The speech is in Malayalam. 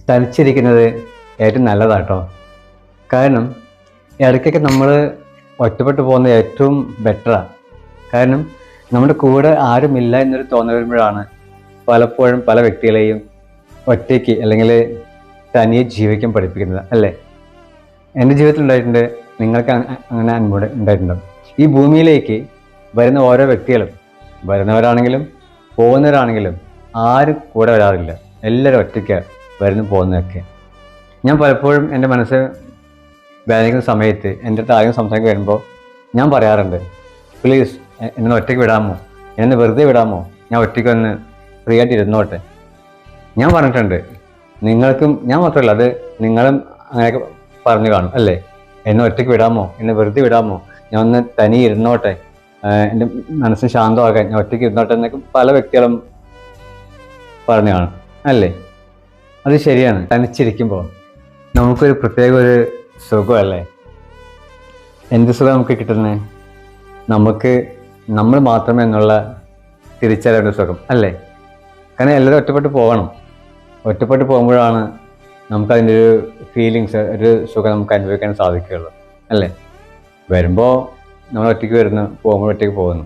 തനിച്ചിരിക്കുന്നത് ഏറ്റവും നല്ലതാട്ടോ. കാരണം ഇടയ്ക്കൊക്കെ നമ്മൾ ഒറ്റപ്പെട്ടു പോകുന്നത് ഏറ്റവും ബെറ്ററാണ്. കാരണം നമ്മുടെ കൂടെ ആരുമില്ല എന്നൊരു തോന്നൽ വരുമ്പോഴാണ് പലപ്പോഴും പല വ്യക്തികളെയും ഒറ്റയ്ക്ക് അല്ലെങ്കിൽ തനിയെ ജീവിക്കാൻ പഠിപ്പിക്കുന്നത്, അല്ലേ? എൻ്റെ ജീവിതത്തിൽ ഉണ്ടായിട്ടുണ്ട്, നിങ്ങൾക്ക് അങ്ങനെ അനുഭവം ഉണ്ടായിട്ടുണ്ടാവും. ഈ ഭൂമിയിലേക്ക് വരുന്ന ഓരോ വ്യക്തികളും, വരുന്നവരാണെങ്കിലും പോകുന്നവരാണെങ്കിലും ആരും കൂടെ വരാറില്ല. എല്ലാവരും ഒറ്റയ്ക്ക് വരുന്നു പോകുന്നതൊക്കെ. ഞാൻ പലപ്പോഴും എൻ്റെ മനസ്സ് വേദനിക്കുന്ന സമയത്ത് എൻ്റെ അടുത്ത് ആരെങ്കിലും സംസാരിക്കാൻ വരുമ്പോൾ ഞാൻ പറയാറുണ്ട്, പ്ലീസ് എന്നെ ഒറ്റയ്ക്ക് വിടാമോ, എന്നെ വെറുതെ വിടാമോ, ഞാൻ ഒറ്റയ്ക്ക് ഒന്ന് ഫ്രീ ആയിട്ട് ഇരുന്നോട്ടെ. ഞാൻ പറഞ്ഞിട്ടുണ്ട്, നിങ്ങൾക്കും, ഞാൻ മാത്രമല്ല, അത് നിങ്ങളും അങ്ങനെയൊക്കെ പറഞ്ഞു കാണും, അല്ലേ? എന്നെ ഒറ്റയ്ക്ക് വിടാമോ, എന്നെ വെറുതെ വിടാമോ, ഞാൻ ഒന്ന് തനി ഇരുന്നോട്ടെ, എൻ്റെ മനസ്സിന് ശാന്തമാകാൻ ഞാൻ ഒറ്റയ്ക്ക് ഇരുന്നോട്ടെ എന്നൊക്കെ പല വ്യക്തികളും പറഞ്ഞു കാണും, അല്ലേ? അത് ശരിയാണ്. തനിച്ചിരിക്കുമ്പോൾ നമുക്കൊരു പ്രത്യേക ഒരു സുഖമല്ലേ? എന്ത് സുഖം നമുക്ക് കിട്ടുന്നത്? നമ്മൾ മാത്രമേ എന്നുള്ള തിരിച്ചറിയേണ്ട സുഖം, അല്ലേ? കാരണം എല്ലാവരും ഒറ്റപ്പെട്ട് പോകണം. ഒറ്റപ്പെട്ട് പോകുമ്പോഴാണ് നമുക്കതിൻ്റെ ഒരു ഫീലിങ്സ്, ഒരു സുഖം നമുക്ക് അനുഭവിക്കാൻ സാധിക്കുകയുള്ളൂ, അല്ലേ? വരുമ്പോൾ നമ്മൾ ഒറ്റയ്ക്ക് വരുന്നു, പോകുമ്പോൾ ഒറ്റയ്ക്ക് പോകുന്നു.